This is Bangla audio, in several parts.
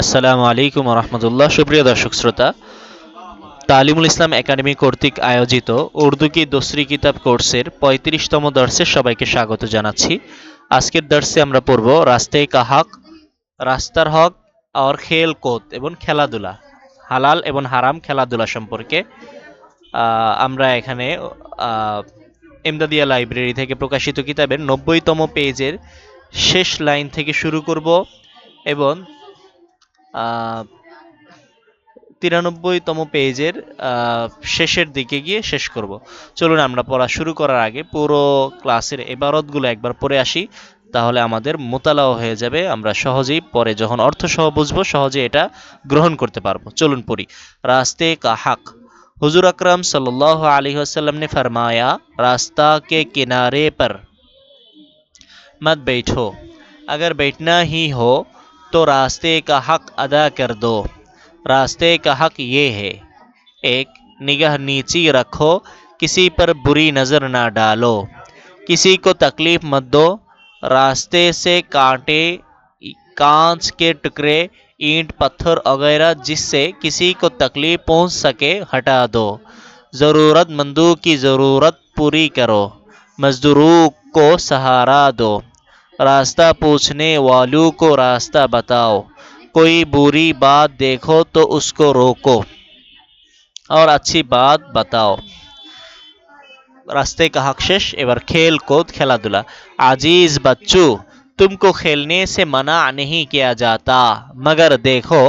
আসসালামু আলাইকুম রহমতুল্লাহ। সুপ্রিয় দর্শক শ্রোতা, তালিমুল ইসলাম একাডেমি কর্তৃক আয়োজিত উর্দু কি দোসরি কিতাব কোর্সের ৩৫তম দর্শে সবাইকে স্বাগত জানাচ্ছি। আজকের দর্শে আমরা পড়ব রাস্তে কা হক, রাস্তার হক আর খেল কোদ এবং খেলাধুলা, হালাল এবং হারাম খেলাধুলা সম্পর্কে। আমরা এখানে আহ, এমদাদিয়া লাইব্রেরি থেকে প্রকাশিত কিতাবের ৯০তম পেজের শেষ লাইন থেকে শুরু করব এবং আহ, ৯৩তম পেজের শেষের দিকে গিয়ে শেষ করব। চলুন আমরা পড়া শুরু করার আগে পুরো ক্লাসের এবারতগুলো একবার পড়ে আসি, তাহলে আমাদের মোতালাও হয়ে যাবে। আমরা সহজেই পরে যখন অর্থ সহ বুঝবো সহজে এটা গ্রহণ করতে পারবো। চলুন পড়ি। রাস্তে কা হক। हुजूर अकरम सल्लल्लाहु अलैहि वसल्लम ने फरमाया, रास्ता के किनारे पर मत बैठो, अगर बैठना ही हो तो रास्ते का हक अदा कर दो। रास्ते का हक ये है: एक, निगाह नीची रखो, किसी पर बुरी नज़र ना डालो, किसी को तकलीफ मत दो, रास्ते से कांटे, कांच के टुकड़े, ईंट पत्थर वगैरह जिससे किसी को तकलीफ पहुंच सके हटा दो, ज़रूरतमंदों की ज़रूरत पूरी करो, मजदूरों को सहारा दो, रास्ता पूछने वालों को रास्ता बताओ, कोई बुरी बात देखो तो उसको रोको और अच्छी बात बताओ। रास्ते का हक शेष। एबार खेल कूद खेलाधुला। आजीज बच्चों, तुमको खेलने से मना नहीं किया जाता, मगर देखो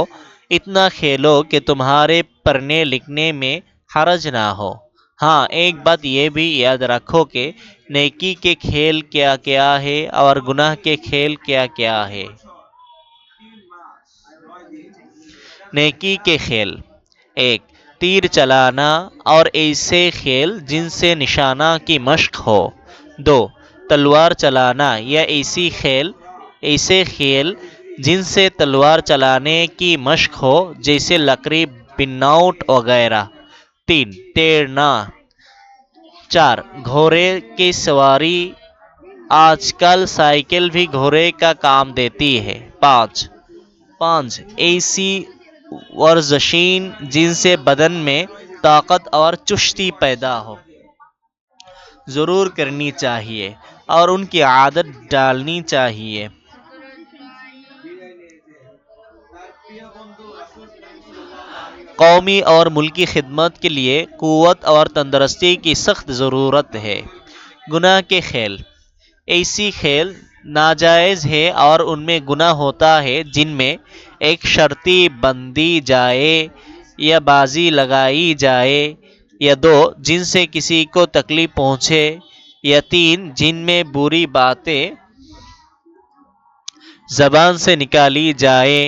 इतना खेलो कि तुम्हारे पढ़ने लिखने में हरज ना हो। हाँ, एक बात ये भी याद रखो कि नेकी के खेल क्या क्या है और गुनाह के खेल क्या क्या है। नेकी के खेल: एक, तीर चलाना और ऐसे खेल जिनसे निशाना की मशक हो। दो, तलवार चलाना या ऐसे खेल जिनसे तलवार चलाने की मशक हो, जैसे लकड़ी बिन्नाउट वगैरह। तीन, तैरना। चार, घोड़े की सवारी, आजकल साइकिल भी घोड़े का काम देती है। पाँच, ऐसी वर्जशीन जिनसे बदन में ताकत और चुस्ती पैदा हो, जरूर करनी चाहिए और उनकी आदत डालनी चाहिए। कौमी और मुल्की खिदमत के लिए कुव्वत और तंदुरुस्ती की सख्त ज़रूरत है। गुनाह के खेल: ऐसी खेल नाजायज़ है और उनमें गुनाह होता है जिनमें एक, शर्ती बंदी जाए या बाजी लगाई जाए, या दो, जिनसे किसी को तकलीफ पहुंचे, या तीन, जिनमें बुरी बातें जबान से निकाली जाए,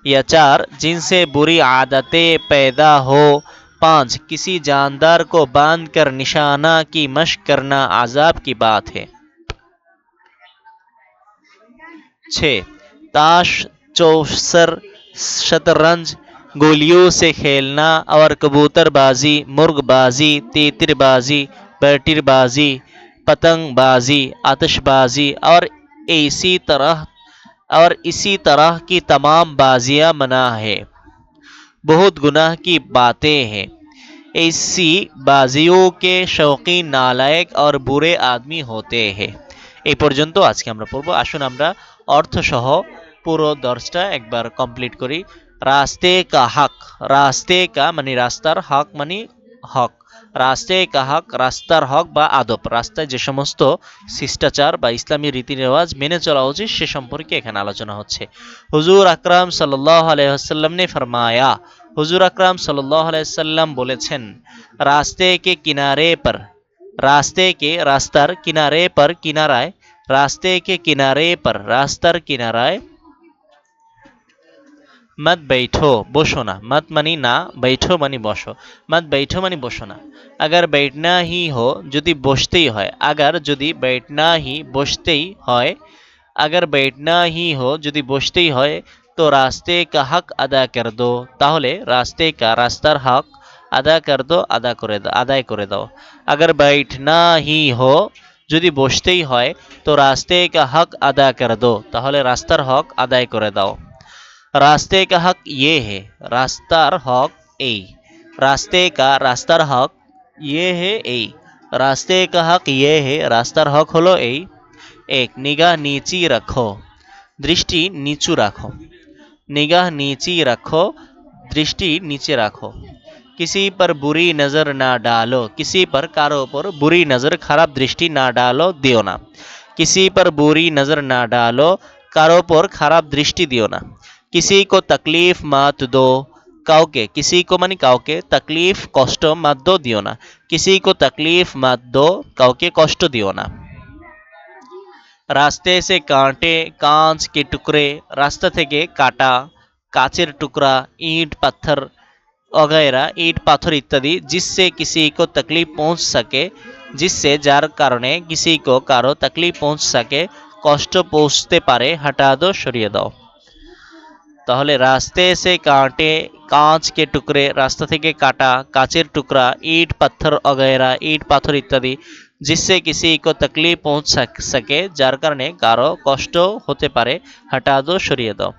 या चार, जिनसे बुरी आदतें पैदा हो। पाँच, किसी जानदार को बांध कर निशाना की मशक करना आजाब की बात है। 6, ताश, चौसर, शतरंज, गोलियों से खेलना और कबूतरबाजी, मुर्गबाजी, तीतरबाजी, बैटिरबाजी, पतंगबाजी, आतिशबाजी और इसी तरह की तमाम बाजियां मना है। बहुत गुनाह की बातें हैं। ऐसी बाजियों के शौकीन नालायक और বুড়ে আদমি হতে হে। এই পর্যন্ত আজকে আমরা পড়বো। আসুন আমরা অর্থ সহ পুরো দর্শটা একবার কমপ্লিট করি। রাস্তে কা হক, রাস্তে কা মানে রাস্তার, হক মানে হক। রাস্তে কা হক রাস্তার হক বা আদব, রাস্তায় যে সমস্ত শিষ্টাচার বা ইসলামী রীতি রেওয়াজ মেনে চলা উচিত সে সম্পর্কে এখানে আলোচনা হচ্ছে। হুজুর আকরাম সাল্লাল্লাহু আলাইহি ওয়াসাল্লাম ने फरमाया, হুজুর আকরাম সাল্লাল্লাহু আলাইহি সাল্লাম বলেছেন, রাস্তে কে কিনারে পর, রাস্তে কে রাস্তার, কিনারে পর কিনারায়, রাস্তে কে কিনারে পর রাস্তার কিনারায়, मत बैठो বসো না, मत মানি না, बैठो মানি বসো, मत बैठो মানি বসো না। अगर बैठना ही हो যদি বসতেই হয়, अगर যদি बैठना ही বসতেই হয়, अगर बैठना ही हो যদি বসতেই হয়, তো রাস্তে কা হক আদা কর দো, তাহলে রাস্তে কা রাস্তার হক আদা কর দো, আদায় করে দাও। अगर बैठना ही हो যদি বসতেই হয়, তো রাস্তে কা হক আদা কর দো, তাহলে রাস্তার হক আদায় করে দাও। रास्ते का हक ये है, রাস্তার হক এই। রাস্তে का রাস্তার হক, ये है এই। রাস্তে का हक ये है, রাস্তার হক হলো এই। এক, নিগাহ नीची रखो, দৃষ্টি নিচু রাখো। निगाह नीची रखो, दृष्टि नीचे रखो। किसी पर बुरी नजर ना डालो, किसी पर कारो पर बुरी नजर खराब दृष्टि ना डालो दियो ना। किसी पर बुरी नजर ना डालो, कारो पर खराब दृष्टि दियो ना। किसी को तकलीफ मत दो, কাউকে, किसी को मानी কাউকে, तकलीफ কষ্ট मत दो दियो ना। किसी को तकलीफ मत दो, কাউকে কষ্ট দিও না। রাস্তে से कांटे कांच के टुकड़े, রাস্তা থেকে কাটা, কাচের টুকরা, ईंट पत्थर वगैरह, ईंट पाथर इत्यादि, जिससे किसी को तकलीफ पहुंच सके, जिससे যার কারণে किसी को কারো तकलीफ पहुंच सके, কষ্ট পৌঁছতে পারে, हटा दो সরিয়ে দাও। তাহলে রাস্তে সে কাঁটে কাঁচ কে টুকরে, রাস্তা থেকে কাটা কাচের টুকরা, ইট পাথর वगैरह, ইট পাথর ইত্যাদি, जिससे किसी को तकलीफ पहुंच सके, যার কারণে কারো কষ্ট হতে পারে, हटा दो সরিয়ে দাও।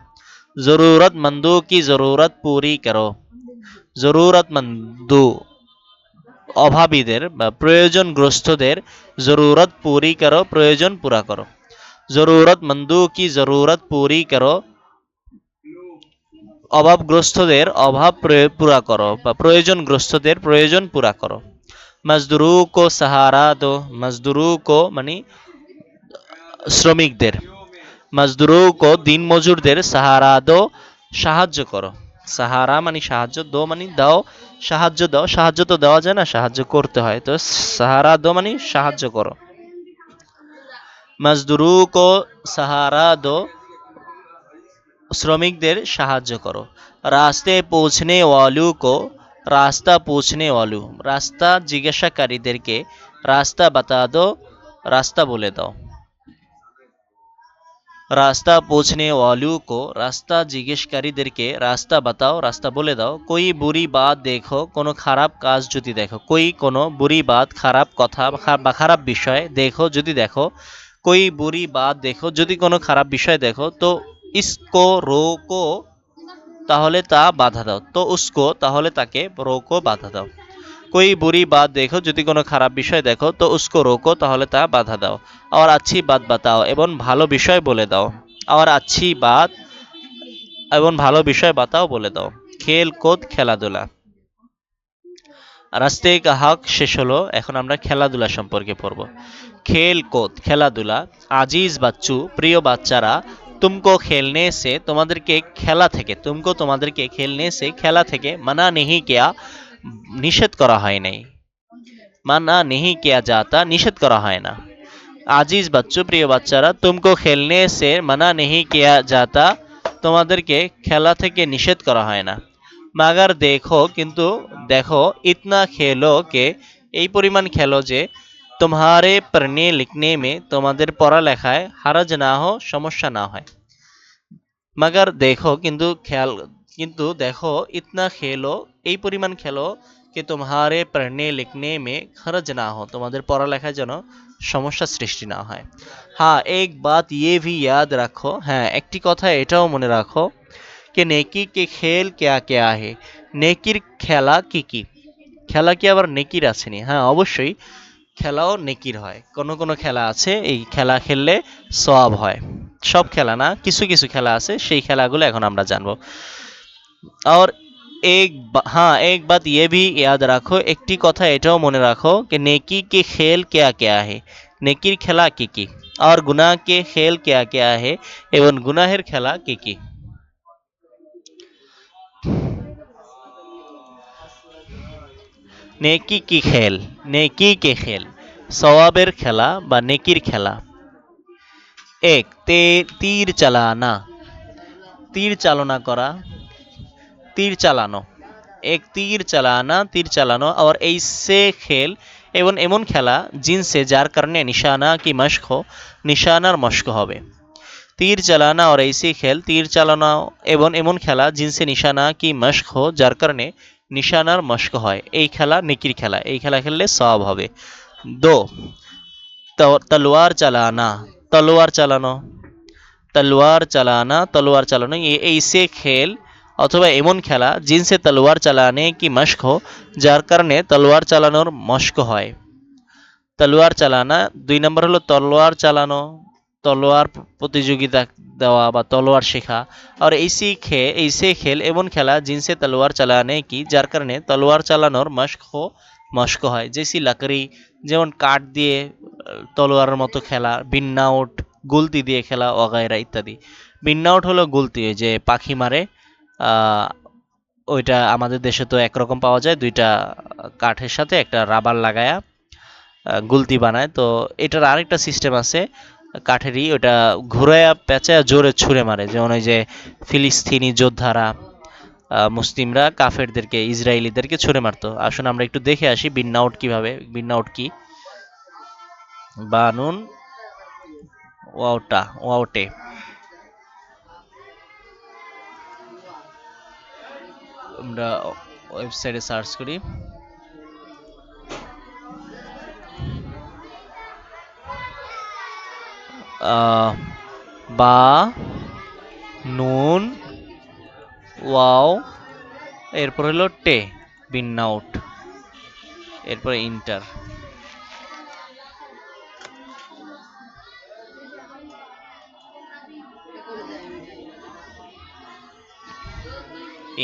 जरूरतमंदों की जरूरत पूरी करो, जरूरतमंदों অভাবীদের বা প্রয়োজনগ্রস্তদের, জরুরত পুরি করো প্রয়োজন পুরা করো। জরুরতমন্দোं की जरूरत पूरी करो, অভাবগ্রস্তদের অভাব পুরা করো বা প্রয়োজনগ্রস্তদের প্রয়োজন পুরা করো। মজদুরু কো সাহারা দো, মজদুরু কো মানে শ্রমিকদের, মজদুরু কো দিন মজুরদের, সাহারা দো সাহায্য করো। সাহারা মানে সাহায্য, দো মানে দাও, সাহায্য দাও, সাহায্য তো দেওয়া যায় না, সাহায্য করতে হয়, তো সাহারা দো মানে সাহায্য করো। মজদুরু কো সাহারা দো শ্রমিকদের সাহায্য করো। রাস্তে পৌঁছনে ওয়ালু কো, রাস্তা পৌঁছনে ওয়ালু, রাস্তা জিজ্ঞাসাকারীদেরকে, রাস্তা বাতা দো রাস্তা বলে দাও। রাস্তা পৌঁছনে ওয়ালু কো, রাস্তা জিজ্ঞেসকারীদেরকে রাস্তা বাতাও রাস্তা বলে দাও। কোই বুরি বাত দেখো, কোনো খারাপ কাজ যদি দেখো, কোই কোনো বুরি বাত খারাপ কথা বা খারাপ বিষয়, দেখো যদি দেখো, কোই বুরি বাত দেখো যদি কোনো খারাপ বিষয় দেখো, তো ইসকো রোকো তাহলে তা বাধা দাও, তো উসকো তাহলে তাকে, রোকো বাধা দাও। कोई बुरी बात देखो যদি কোনো খারাপ বিষয় দেখো, তো উসকো রোকো তাহলে তা বাধা দাও। और अच्छी बात बताओ এবং ভালো বিষয় বলে দাও। और अच्छी बात এবং ভালো বিষয় বাতাও বলে দাও। খেল কুদ খেলাধুলা। রাস্তে কা হক শেষ হলো, এখন আমরা খেলাধুলা সম্পর্কে পড়ব। খেল কুদ খেলাধুলা। আজিজ বাচ্চু প্রিয় বাচ্চারা, তুমকো খেলনে সে তোমাদেরকে খেলা থেকে, তুমকো তোমাদেরকে খেলনে সে খেলা থেকে, মানা নেহি কিয়া নিষেধ করা হয় নাই, মানা নেহি কিয়া যাতা নিষেধ করা হয় না। আজিজ বাচ্চু প্রিয় বাচ্চারা, তুমকো খেলনে সে মানা নেহি কিয়া যাতা তোমাদেরকে খেলা থেকে নিষেধ করা হয় না। মাগার দেখো কিন্তু দেখো, ইতনা খেলো কে এই পরিমাণ খেলো যে, তোমারে পড়নে লিখনে মে তোমাদের পড়ালেখায়, হারাজ না হো সমস্যা না হয়। মাগার দেখো কিন্তু খেয়াল, কিন্তু দেখো, ইতনা খেলো এই পরিমাণ খেলো, কে তোমারে পড়নে লিখনে মে হরজ না হো তোমাদের পড়ালেখায় যেন সমস্যা সৃষ্টি না হয়। হ্যাঁ এক বাত ইয়ে ভি ইয়াদ রাখো, হ্যাঁ একটি কথা এটাও মনে রাখো, কে নেকি কে খেল ক্যা ক্যা হে, নেকির খেলা কি কি। খেলা কি আবার নেকির আছেনি? হ্যাঁ অবশ্যই, খেলাও নেকির হয়। কোনো কোনো খেলা আছে এই খেলা খেললে সওয়াব হয়, সব খেলা না, কিছু কিছু খেলা আছে, সেই খেলাগুলো এখন আমরা জানবো। और हाँ एक बात ये भी याद रखो, একটি কথা এটাও মনে রাখো, कि नेकी के खेल क्या क्या है, নেকির খেলা কি কি। और गुनाह के खेल क्या क्या है, এবং গুনাহের খেলা কি কি। নেকি কি খেল, নেকি কে খেল, সওয়াবের খেলা বা নেকির খেলা। এক তীর চালানা, তীর চালনা করা, তীর চালানো। এক তীর চালানা, তীর চালানো। और ऐसे खेल এবং এমন খেলা, জিনসে যার কারণে, নিশানা কি মশক হো নিশানার মশক হবে। তীর চালানা और ऐसे खेल তীর চালানো এবং এমন খেলা, জিনসে নিশানা কি মশক হো যার কারণে নিশানার মশক হয়, এই খেলা নেকির খেলা, এই খেলা খেললে সওয়াব হবে। দো তলোয়ার চালানা, তলোয়ার চালানো। तलवार चलाना ये ऐसे खेल অথবা এমন খেলা জিনসে তলোয়ার চালানে কি মশক हो যার কারণে তলোয়ার চালানোর মশক হয়। তলোয়ার চালানা 2 নম্বর হলো তলোয়ার চালানো, তলোয়ার প্রতিযোগিতা দেওয়া বা তলোয়ার শেখা। আর ऐसे खेल এমন খেলা জিনসে তলোয়ার চালানে কি যার কারণে তলোয়ার চালানোর মশক হয়। জেসি লাকড়ি যেমন কাঠ দিয়ে তলোয়ারের মতো খেলা, বিন্নাউট গুলতি দিয়ে খেলা ওগায়রা ইত্যাদি। বিন্নাউট হলো গুলতি, ওই যে পাখি মারে, ওইটা আমাদের দেশে তো একরকম পাওয়া যায়, দুইটা কাঠের সাথে একটা রাবার লাগায়া গুলতি বানায়। তো এটার আরেকটা সিস্টেম আছে কাঠেরই, ওটা ঘুরায়া পেঁচায়া জোরে ছুঁড়ে মারে, যেমন ওই যে ফিলিস্তিনি যোদ্ধারা মুসলিমরা কাফেরদেরকে ইসরায়েলিদেরকে ছুঁড়ে মারতো। আসুন আমরা একটু দেখে আসি বিন্নাউট কিভাবে, বিন্নাউট কি। বানুন ওয়াউটে আমরা ওয়েবসাইটে সার্চ করি। বা নুন ওয়াও এরপর হলো টে, বিন্নাউট, এরপর ইন্টার।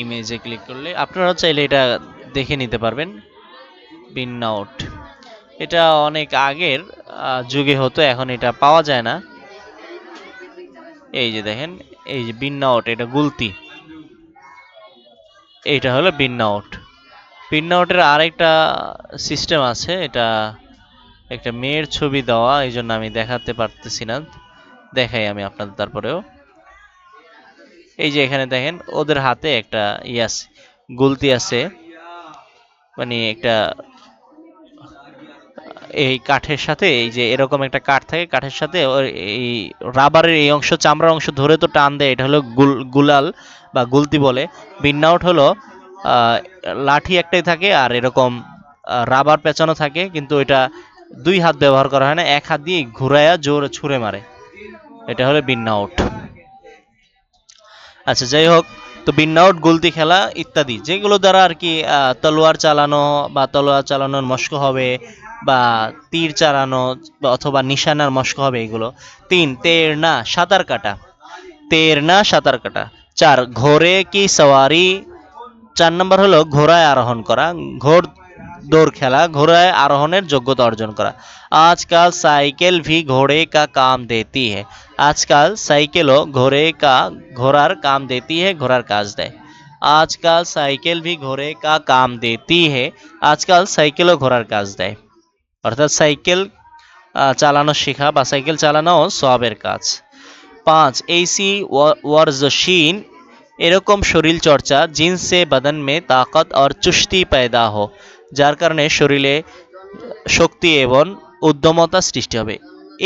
ইমেজে ক্লিক করলে আপনারা চাইলে এটা দেখে নিতে পারবেন। বিন্নাউট এটা অনেক আগের যুগে হতো, এখন এটা পাওয়া যায় না। এই যে দেখেন, এই যে বিন্নাউট, এটা গুলতি, এইটা হলো বিন্নাউট। বিন্নাউটের আরেকটা সিস্টেম আছে, এটা একটা মেয়ের ছবি দেওয়া, এই জন্য আমি দেখাতে পারতেছি না, দেখাই আমি আপনাদের তারপরেও। এই যে এখানে দেখেন ওদের হাতে একটা ইয়াস গুলতি আছে, মানে একটা এই কাঠের সাথে, এই যে এরকম একটা কাঠ থাকে, কাঠের সাথে এই রাবারের এই অংশ, চামড়ার অংশ ধরে তো টান দেয়, এটা হলো গুলাল বা গুলতি বলে। বিন্নাউট হলো লাঠি একটাই থাকে আর এরকম রাবার পেঁচানো থাকে, কিন্তু এটা দুই হাত ব্যবহার করা হয় না, এক হাত দিয়ে ঘুরায়া জোরে ছুঁড়ে মারে, এটা হলো বিন্নাউট। আচ্ছা যাই হোক, তো বিন্নাউট গুলতি খেলা ইত্যাদি যেগুলো দ্বারা আর কি তলোয়ার চালানো বা তলোয়ার চালানোর মস্ক হবে, বা তীর চালানো অথবা নিশানার মস্ক হবে এগুলো। 3 তেরনা সাঁতার কাটা, তেরনা সাঁতার কাটা। 4 ঘোড়ে কি সওয়ারি, 4 নম্বর হলো ঘোড়ায় আরোহণ করা, ঘোড় দৌড় খেলা, ঘোড়ায় আরোহণের যোগ্যতা অর্জন করা। আজকাল সাইকেল ভি ঘোড়ে কা কাম দেতি है, আজকাল সাইকেলও ঘোড়ার কাম দেতি है, ঘোড়ার কাজ দেয়। আজকাল সাইকেল ভি ঘোড়ে কা কাম দেতি है, আজকাল সাইকেলও ঘোড়ার কাজ দেয়। অর্থাৎ সাইকেল চালানো শেখা বা সাইকেল চালানো সওয়াবের কাজ। 5 ऐसी वर्जशीन, এরকম শরীর চর্চা জিনসে বদন মে তাকত আর চুস্তি পয়দা হো, যার কারণে শরীরে শক্তি এবং উদ্যমতা সৃষ্টি হবে।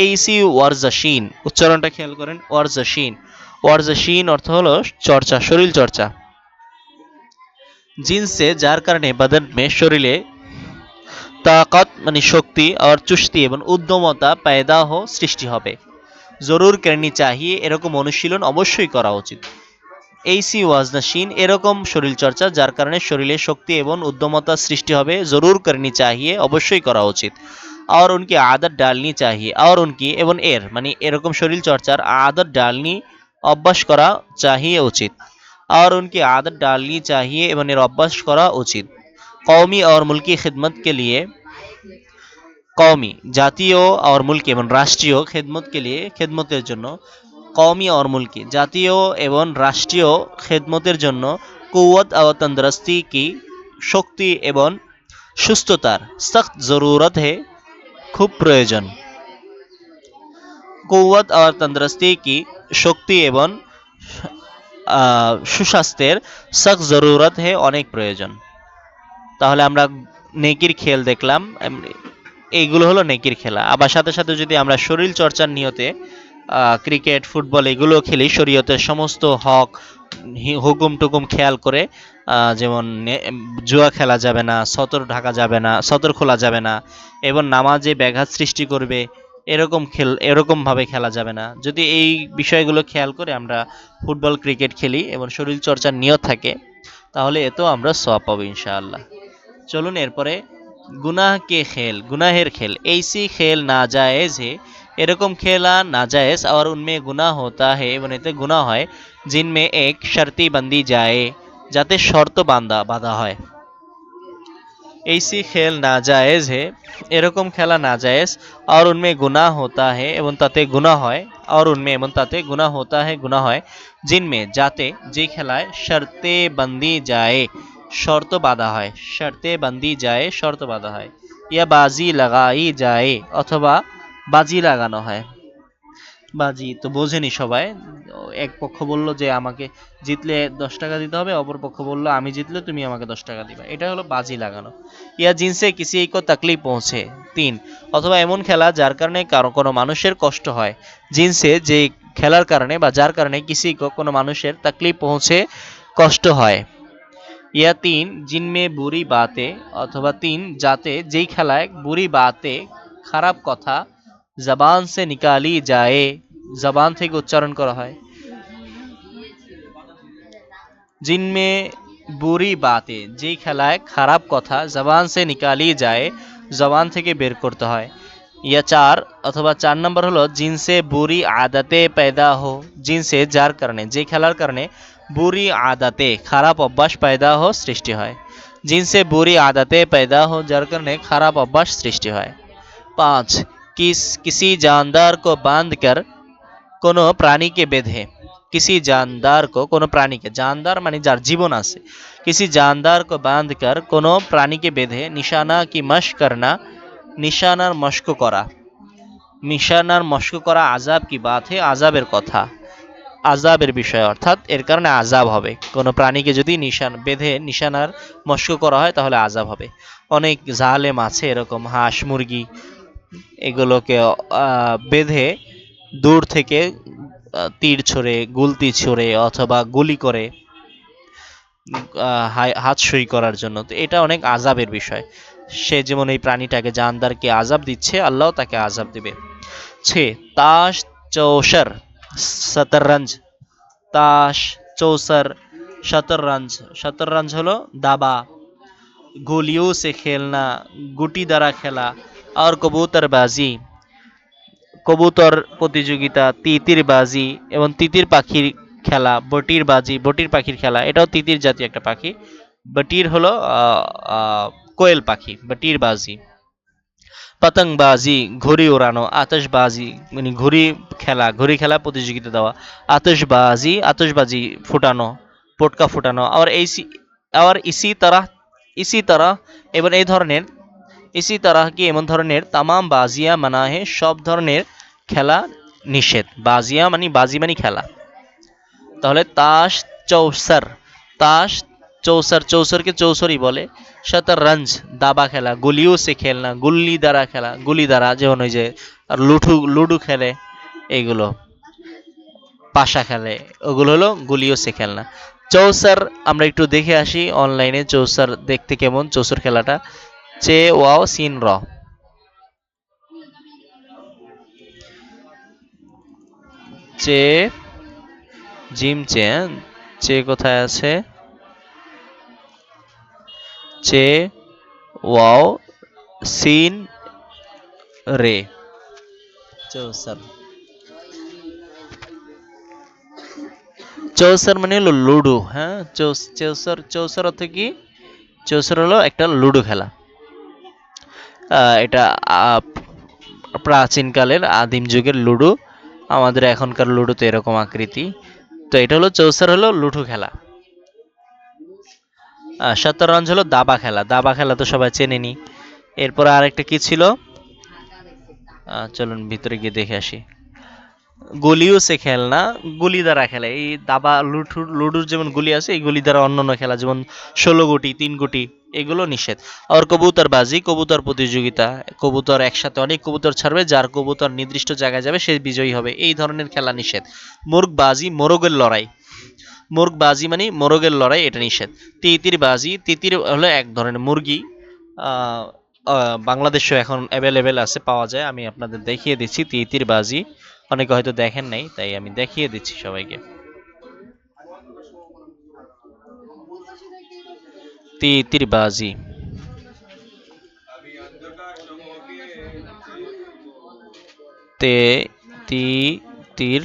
এইসি ওয়ারজাশিন, উচ্চারণটা খেয়াল করেন, ওয়ারজাশিন। ওয়ারজাশিন অর্থ হলো চর্চা, শরীর চর্চা। জিনসে যার কারণে বদন মে শরীরে তাকত মানে শক্তি আর চুস্তি এবং উদ্যমতা পয়দা হো সৃষ্টি হবে। জরুর করনি চাহিয়ে, এরকম অনুশীলন অবশ্যই করা উচিত। এইসি ওয়াজনাশীন, এরকম শরীরচর্চা যার কারণে শরীরে শক্তি এবং উদ্যমতা সৃষ্টি হবে, জরুর করনি চাহিয়ে অবশ্যই করা উচিত। আর উনকি আদত ডালনি চাহিয়ে, আর উনকি এবং এর মানে এরকম শরীর চর্চার আদত ডালনি অভ্যাস করা চাহিয়ে উচিত। আর উনকি আদত ডালনি চাহিয়ে এবং এর অভ্যাস করা উচিত। কওমি और मुल्की खिदमत के लिए, কওমি জাতীয় আর মুলকি এবং রাষ্ট্রীয়, খেদমত কে লিয়ে খেদমতের জন্য, কওমি আর মুলকি জাতীয় এবং রাষ্ট্রীয় খেদমতের জন্য, কুওয়াত ও তন্দরুস্তি কি শক্তি এবং সুস্থতার সখ্ত জরুরত হে খুব প্রয়োজন। কুওয়াত আর তন্দরুস্তি কি শক্তি এবং সুস্বাস্থ্যের সখ্ত জরুরত হে অনেক প্রয়োজন। তাহলে আমরা নেকির খেল দেখলাম, এইগুলো হলো নেকির খেলা। আবার সাথে সাথে যদি আমরা শরীর চর্চার নিয়তে ক্রিকেট ফুটবল এগুলো খেলি, শরীয়তের সমস্ত হুকুম টুকুম খেয়াল করে, যেমন জুয়া খেলা যাবে না, সতর ঢাকা যাবে না, সতর খোলা যাবে না, এবং নামাজে ব্যাঘাত সৃষ্টি করবে, এরকম ভাবে খেলা যাবে না। যদি এই বিষয়গুলো খেয়াল করে আমরা ফুটবল ক্রিকেট খেলি এবং শরীর চর্চার নিয়ত থাকে, তাহলে এতেও আমরা সওয়াব পাবো ইনশাআল্লাহ। চলুন এরপরে গুনাহ কে খেল, গুনাহের খেল, ऐसी খেল নাজায়েজ হে, এরকম খেলা নাজায়েজ और उनमें गुनाह होता है এবং এতে গুনাহ হয়, जिनमें एक शर्ती बंदी जाए, যাতে শর্ত বাঁধা হয়। ऐसी খেল নাজায়েজ হে, এরকম খেলা নাজায়েজ, और उनमें गुनाह होता है এবং তাতে গুনাহ হয়, और उनमें এবং তাতে গুনাহ होता है গুনাহ হয়, जिनमें যাতে, যে খেলায় শর্তে বন্দি যায়, শর্ত বাঁধা হয়, শর্তে বন্দি যায় শর্ত বাঁধা হয়, ইয়া বাজি লাগাই যায় অথবা বাজি লাগানো হয়। বাজি তো বোঝেনি সবাই। এক পক্ষ বলল যে আমাকে জিতলে 10 টাকা দিতে হবে, অপর পক্ষ বলল আমি জিতলে তুমি আমাকে 10 টাকা দিবা, এটা হলো বাজি লাগানো। ইয়া জিনসে কিসি কো তকলিফ পৌঁছে, 3, অথবা এমন খেলা যার কারণে কারো কোনো মানুষের কষ্ট হয়, জিনসে যে খেলার কারণে বা যার কারণে কিসি কো কোনো মানুষের তকলিফ পৌঁছে, কষ্ট হয়। ইয়া 3 জিনমে বুরি বাতে, অথবা 3 যাতে, যেই খেলায় বুরি বাতে খারাপ কথা জবান সে নিকালি যায়, জবান থেকে উচ্চারণ করা হয়। জিনমে বুরি বাতে, যেই খেলায় খারাপ কথা জবান সে নিকালি যায়, জবান থেকে বের করতে হয়। ইয়া 4, অথবা 4 নম্বর হলো জিনসে বুরি আদাতে पैदा हो, জিনসে যার কারণে, যে খেলার কারণে বুরি আদাতে খারাপ অভ্যাস पैदा हो সৃষ্টি হয়, জিনসে বুরি আদাতে पैदा हो যার কারণে খারাপ অভ্যাস সৃষ্টি হয়। 5 किसी जानदार को बांध कर, কোনো প্রাণীকে বেঁধে, किसी जानदार को কোনো প্রাণীকে, जानदार মানে যার জীবন আছে, किसी जानदार को बांध कर কোনো প্রাণীকে বেঁধে, নিশানা কি মশক করনা, নিশানার মশক করা, নিশানার মশক করা আযাব কি বাত হে, আযাবের কথা, আযাবের বিষয়, অর্থাৎ এর কারণে আযাব হবে। কোনো প্রাণীকে যদি বেঁধে নিশানার মশক করা হয় তাহলে আযাব হবে। অনেক জালেম আছে এরকম, হাঁস মুরগি এগুলোকে বেঁধে দূর থেকে তীর ছোড়ে, গুলতি ছোড়ে অথবা গুলি করে হাতসই করার জন্য, তো এটা অনেক আযাবের বিষয়। সে যেমন এই প্রাণীটাকে জানদারকে আযাব দিচ্ছে, আল্লাহ তাকে আযাব দিবে। 6 তাস চৌসর শতরঞ্জ, তাস চৌসর শতরঞ্জ, শতরঞ্জ হলো দাবা, गोलियों से खेलना, गुटी দ্বারা খেলা, আর কবুতরবাজি, কবুতর প্রতিযোগিতা, তিতিরবাজি এবং তিতির পাখির খেলা, বটির বাজি, বটির পাখির খেলা, এটাও তিতির জাতীয় একটা পাখি। বটির হলো কোয়েল পাখি, বটির বাজি। পতংবাজি ঘুড়ি ওড়ানো, আতশবাজি মানে ঘুড়ি খেলা প্রতিযোগিতা দেওয়া, আতশবাজি আতশবাজি ফুটানো, পটকা ফুটানো, আর ইসি তরহ এবং এই ধরনের, ইসি তরহ কি এমন ধরনের, তামাম বাজিয়া মানা হে, সব ধরনের খেলা নিষেধ, বাজিয়া মানে বাজি মানে খেলা। তাহলে তাস চৌসর, তাস চৌসর, চৌসরকে চৌসরই বলে। শতরঞ্জ দাবা খেলা, গুলিও সে খেলনা, গুল্লি দ্বারা খেলা, গুলি দ্বারা, যেমন ওই যে লুডু খেলে এইগুলো, পাশা খেলে, ওগুলো হলো গুলিও সে খেলনা। চৌসার আমরা একটু দেখে আসি অনলাইনে, চৌসার দেখতে কেমন, চৌসার খেলাটা, চে ওয়াও সিন র, চে জিম চে, চে কোথায় আছে, চে ওয়াও সিন রে, চৌসার। চৌসার মানে হলো লুডো, হ্যাঁ, চৌসার, চৌসার অর্থ কি, চৌসার হলো একটা লুডো খেলা। এটা প্রাচীনকালের আদিম যুগের লুডো, আমাদের এখনকার লুডো তো এরকম আকৃতি। তো এটা হলো চৌসার, হলো লুডো খেলা। শতরঞ্জ হলো দাবা খেলা, দাবা খেলা তো সবাই চেনেনি। এরপর আরেকটা কি ছিল, চলুন ভিতরে গিয়ে দেখে আসি। গুলিও সে খেলনা, গুলি দ্বারা খেলা, এই দাবা লুডুর যেমন গুলি আছে, এই গুলি দ্বারা অন্যান্য খেলা যেমন 16 গুটি, 3 গুটি, এগুলো নিষেধ। আর কবুতরবাজি, কবুতর প্রতিযোগিতা, কবুতর একসাথে অনেক কবুতর ছাড়বে, যার কবুতর নির্দিষ্ট জায়গায় যাবে সে বিজয়ী হবে, এই ধরনের খেলা নিষেধ। মুরগবাজি মোরগের লড়াই, মুরগবাজি মানে মোরগের লড়াই, এটা নিষেধ। তিতিরবাজি, তিতির হলো এক ধরনের মুরগি, বাংলাদেশেও এখন অ্যাভেলেবেল আছে, পাওয়া যায়। আমি আপনাদের দেখিয়ে দিচ্ছি তিতির বাজি। অনেকে হয়তো দেখেন নাই, তাই আমি দেখিয়ে দিচ্ছি সবাইকে। তিতির বাজি, তে তি তীর,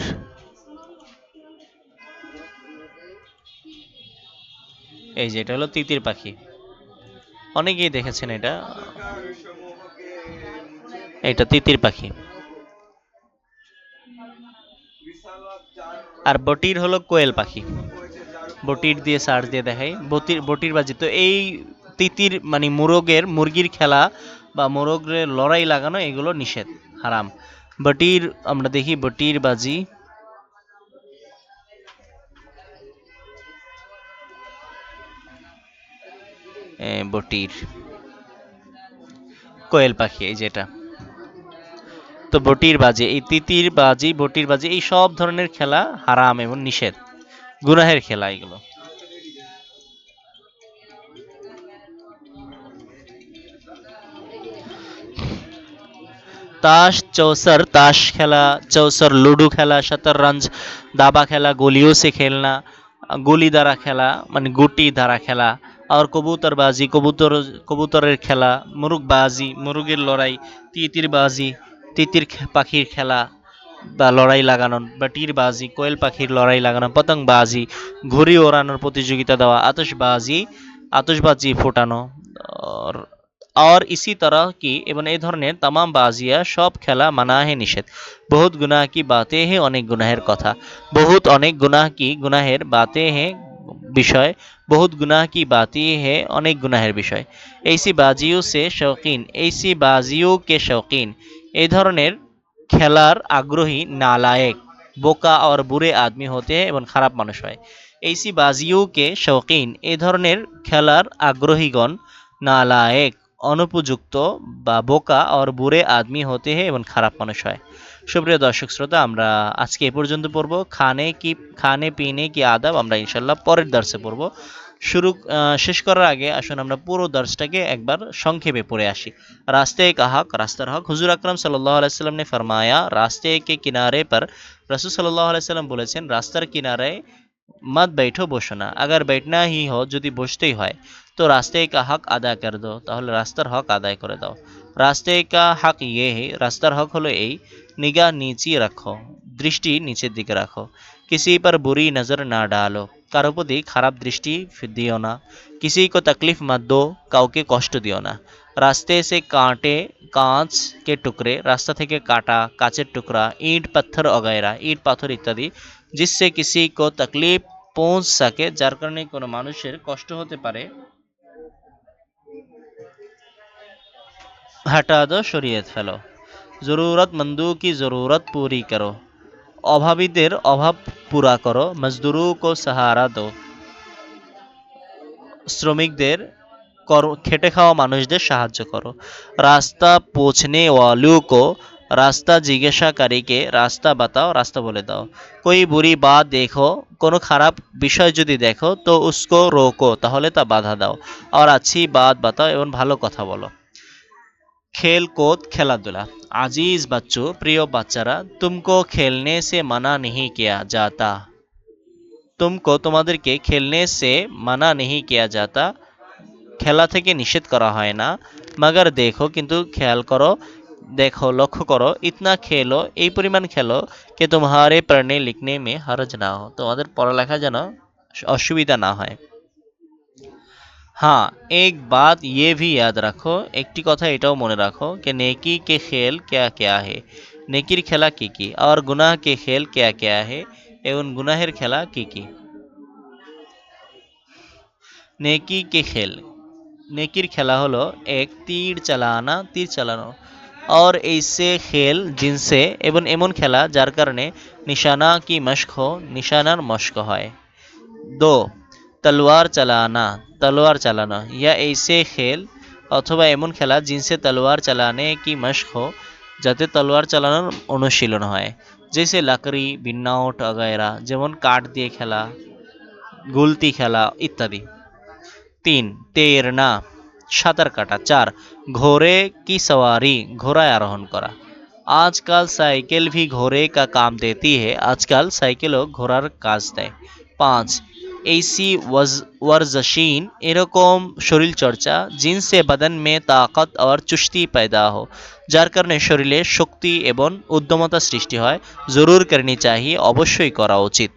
এই যে এটা হলো তিতির পাখি। অনেকেই দেখেছেন এটা। এটা তিতির পাখি। আর বটির হলো কোয়েল পাখি। বটির দিয়ে সার্চ দিয়ে দেখাই, বটির বাজি। তো এই তিতির মানে মুরগির খেলা বা মোরগের লড়াই লাগানো এগুলো নিষেধ, হারাম। বটির, আমরা দেখি বটির বাজি। বটির কোয়েল পাখি, এই যেটা। তো বটির বাজি, এই তিতির বাজি, বটির বাজি, এই সব ধরনের খেলা হারাম এবং নিষেধ, গুনাহের খেলা এগুলো। ताश चौसर, ताश खेला, चौसर लूडो खेला, शतरंज दाबा खेला, गोलियों से खेलना, गुली দ্বারা খেলা মানে গুটি দ্বারা খেলা। আর কবুতরবাজি, কবুতরের খেলা, মুরুগবাজি মুরগের লড়াই, তিতির বাজি তিতির পাখির খেলা বা লড়াই লাগানো, বা তীরবাজি কোয়েল পাখির লড়াই লাগানো, পতংবাজি ঘুড়ি ওড়ানোর প্রতিযোগিতা দেওয়া, আতশবাজি ফোটানো, और और इसी तरह की एवं এই ধরনের तमाम বাজিয়া সব খেলা মানা হে নিষেধ। বহুত গুনাহ কি বাতে হে, অনেক গুনাহের কথা। বহুত অনেক গুনাহ কি, গুনাহের, বাতে হে বিষয়, বহুত গুনাহ কি বাতি হে, অনেক গুনাহের বিষয়। ऐसी बाजियों से शौकीन, ऐसी बाजियों के शौकीन, এই ধরনের খেলার আগ্রহী নালায়েক, বোকা और বুরে আদমি হতে हैं এবং খারাপ মানুষ হয়। ऐसी बाजियों के शौकीन, এই ধরনের খেলার আগ্রহীগণ নালায়েক, অনুপযুক্ত বা বোকা और বুরে আদমি হতে हैं এবং খারাপ মানুষ হয়। সুপ্রিয় দর্শক শ্রোতা, আমরা আজকে এ পর্যন্ত পড়ব। খানে পিনে কি আদাব আমরা ইনশাল্লাহ পরের দার্সে পড়ব। শেষ করার আগে আসুন আমরা পুরো দার্সটাকে একবার সংক্ষেপে পড়ে আসি। रास्ते का हक, रास्तार हक। हुजूर আকরাম সাল্লাল্লাহু আলাইহি সাল্লাম ने फरमाया, रास्ते के किनारे पर, रसूल सल्लल्लाहु अलैहि वसल्लम বলেছেন, রাস্তার কিনারায় मत बैठो, বসো না। अगर बैठना ही हो, যদি বসতেই হয়, তো রাস্তে কা হক আদা কর দো, তাহলে রাস্তার হক আদায় করে দাও। রাস্তে কা হক ইয়ে হে, রাস্তার হক হলো এই, নিগাহ নিচি রাখো, দৃষ্টি নিচের দিকে রাখো। किसी पर बुरी नज़र ना डालो, কারো প্রতি খারাপ দৃষ্টি দিও না। किसी को तकलीफ मत दो, কাউকে কষ্ট দিও না। রাস্তে সে কাঁটে কাঁচ কে টুকরে, রাস্তা থেকে কাটা কাচের টুকরা, ইট পাথর অগैरह, ইট পাথর ইত্যাদি, जिससे किसी को तकलीफ পৌঁছ सके, যার কারণে কোনো মানুষের কষ্ট হতে পারে, हटा दो, সরিয়ে ফেলো। জরুরতমন্দों की ज़रूरत पूरी करो, অভাবীদের অভাব পুরা করো। মজদুরোं को सहारा दो, শ্রমিকদের, খেটে খাওয়া মানুষদের সাহায্য করো। রাস্তা পৌঁছনে ওয়ালু কো, রাস্তা জিজ্ঞাসাকারীকে রাস্তা বাতাও, রাস্তা বলে দাও। কোই বুরি বাত দেখো, কোনো খারাপ বিষয় যদি দেখো, তো উসকো রোকো, তাহলে তা বাধা দাও। আর আচ্ছি বাত বাতাও, এবং ভালো কথা বলো। खेल कूद খেলাধুলা। আজিজ বাচ্চো, প্রিয় বাচ্চারা, তুমকো খেলনে সে মানা नहीं किया जाता, তুমকো তোমাদেরকে খেলনে সে মানা नहीं किया जाता, খেলা থেকে নিষেধ করা হয় না। মাগার দেখো, কিন্তু খেয়াল করো, দেখো লক্ষ্য করো, ইতনা খেলো, এই পরিমাণ খেলো, কে তোমারে পড়নে লিখনে মে হরজ না हो, তোমাদের পড়ালেখা যেন অসুবিধা না হয়। हाँ, एक बात ये भी याद रखो, একটি কথা এটাও মনে রাখো, कि नेकी के खेल क्या क्या है, নেকির খেলা কি কি, और गुनाह के खेल क्या क्या है, এবং গুনাহের খেলা কি কি। नेकी के खेल, নেকির খেলা হলো, এক তীর চালানা, তীর চালানো। और ऐसे खेल जिनसे, এবং এমন খেলা যার কারণে নিশানা কি মশক हो, নিশানার মশক হয়। दो तलवार चलाना, तलवार চালানো, या ऐसे खेल, অথবা এমন খেলা, जिनसे तलवार चलाने की मशक हो, যাতে তলোয়ার চালানোর অনুশীলন হয়। जैसे लकड़ी बिन्नाउट वगैरह, যেমন কাঠ দিয়ে খেলা, গুলতি খেলা ইত্যাদি। তিন তেরনা, সাঁতার কাটা। 4 ঘোড়ে কি সওয়ারি, ঘোড়ায় আরোহণ করা। আজকাল সাইকেল ভি ঘোড়ে কা কাম দেতি হে, আজকাল সাইকেলও ঘোড়ার কাজ দেয়। 5 ऐसी वर्जशीन এরকম শরীর চর্চা জিনসে বদন মে তাকত আর চুস্তি পয়দা হো, যার কারণে শরীরে শক্তি এবং উদ্যমতা সৃষ্টি হয়। জরুর করনি চাহিয়ে, অবশ্যই করা উচিত।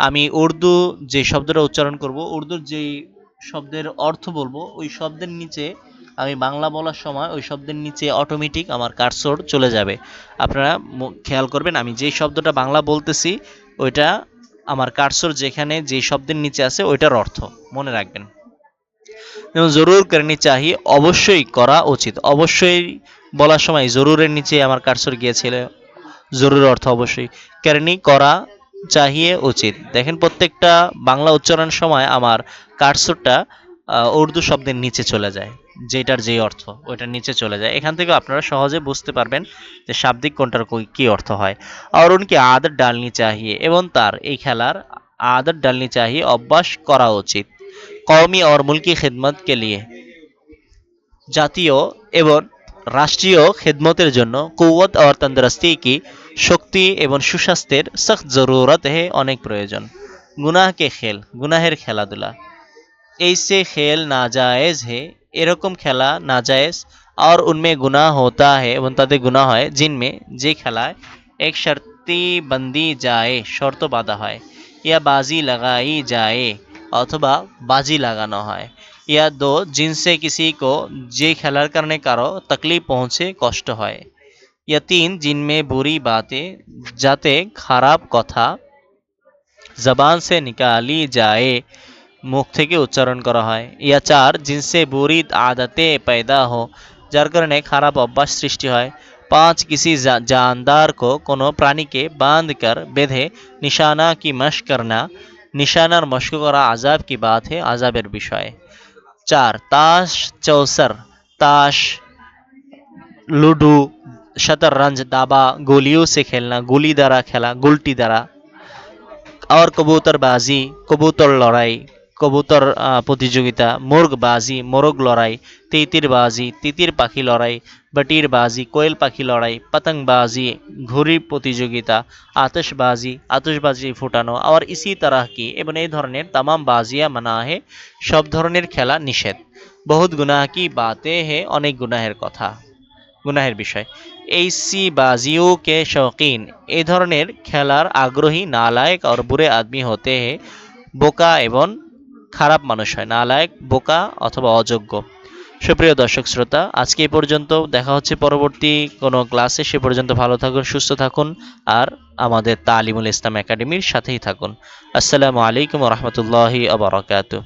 আমি উর্দু যে শব্দটা উচ্চারণ করব, উর্দুর যেই শব্দের অর্থ বলবো, ওই শব্দের নিচে আমি বাংলা বলার সময় ওই শব্দের নিচে অটোমেটিক আমার কার্সর চলে যাবে। আপনারা খেয়াল করবেন, আমি যে শব্দটা বাংলা বলতেছি ওইটা আমার কার্সর যেখানে যে শব্দের নিচে আছে ওইটার অর্থ মনে রাখবেন। যেমন জরুর করনি চাহিয়ে, অবশ্যই করা উচিত। অবশ্যই বলার সময় জরুরের নিচে আমার কার্সর গিয়েছিল, জরুর অর্থ অবশ্যই, করনি করা, চাহিয়ে উচিত। দেখেন প্রত্যেকটা বাংলা উচ্চারণের সময় আমার কার্সরটা উর্দু শব্দের নিচে চলে যায়, যেটার যেই অর্থ ওইটার নিচে চলে যায়। এখান থেকে আপনারা সহজে বুঝতে পারবেন যে শাব্দিক কোনটার কি অর্থ হয়। আর উনকি আদত ডালনি চাহিয়ে, এবং তার এই খেলার আদত ডালনি চাহিয়ে, অভ্যাস করা উচিত। কওমি और मुल्की खिदमत के लिए, জাতীয় এবং রাষ্ট্রীয় খেদমতের জন্য কুওয়াত और তন্দরুস্তি কি, শক্তি এবং সুস্বাস্থ্যের সख्त জরুরত হে, অনেক প্রয়োজন। গুনাহ কে খেল, গুনাহের খেলাধুলা। ऐसे खेल नाजायज़ है, এরকম খেলা নাজায়েজ। और उनमें गुनाह होता है, এবং তাতে গুনাহ হয়। जिनमें যে খেলায় এক শর্তি বন্দি যায়, শর্ত বাঁধা হয়। ইয়া বাজি লাগাই যায়, অথবা বাজি লাগানো হয়। ইয়া দো जिनसे किसी को, যে খেলার কারণে কারো তকলিফ পৌঁছে, কষ্ট হয়। ইয়া তিন जिनमें बुरी बातें, যাতে খারাপ কথা জবান সে নিকালি যায়, মুখ থেকে উচ্চারণ করা হয়। ইয়া 4 जिनसे बुरी आदतें पैदा हो, যার কারণে খারাপ অভ্যাস সৃষ্টি হয়। 5 किसी जानदार को, কোনো প্রাণীকে বাঁধ কর, বেঁধে, নিশানা কি মশ করনা, নিশানার মস্ক করা, আজাব কি বাত হে, আজাবের বিষয়। 4 তাশ চৌসর, তাশ, লুডু, शतरंज, दाबा, गोलियों से खेलना, गुली द्वारा खेला, गुलटी द्वारा। और কবুতরবাজি, কবুতর লড়াই, কবুতর প্রতিযোগিতা। মুরগবাজি, মোরগ লড়াই। তিতিরবাজি, তিতির পাখি লড়াই। बटीरबाजी, कोयल পাখি লড়াই। पतंगबाजी, ঘুড়ি প্রতিযোগিতা। आतिशबाजी, আতশবাজি ফুটানো। और इसी तरह की, এবং এই ধরনের तमाम बाजियां मना है, সব ধরনের খেলা নিষেধ। बहुत गुनाह की बातें है, অনেক গুনাহের কথা, গুনাহের বিষয়। ऐसी बाजियों के शौकीन, এই ধরনের খেলার আগ্রহী নালায়েক और বুরে আদমি হতে হে, বোকা এবং খারাপ মানুষ হয়। নালায়েক, বোকা অথবা অযোগ্য। সুপ্রিয় দর্শক শ্রোতা, আজকে এই পর্যন্ত। দেখা হচ্ছে পরবর্তী কোনো ক্লাসে। সে পর্যন্ত ভালো থাকুন, সুস্থ থাকুন, আর আমাদের তালিমুল ইসলাম একাডেমির সাথেই থাকুন। আসসালামু আলাইকুম রহমতুল্লাহি আবরাকাতুহ।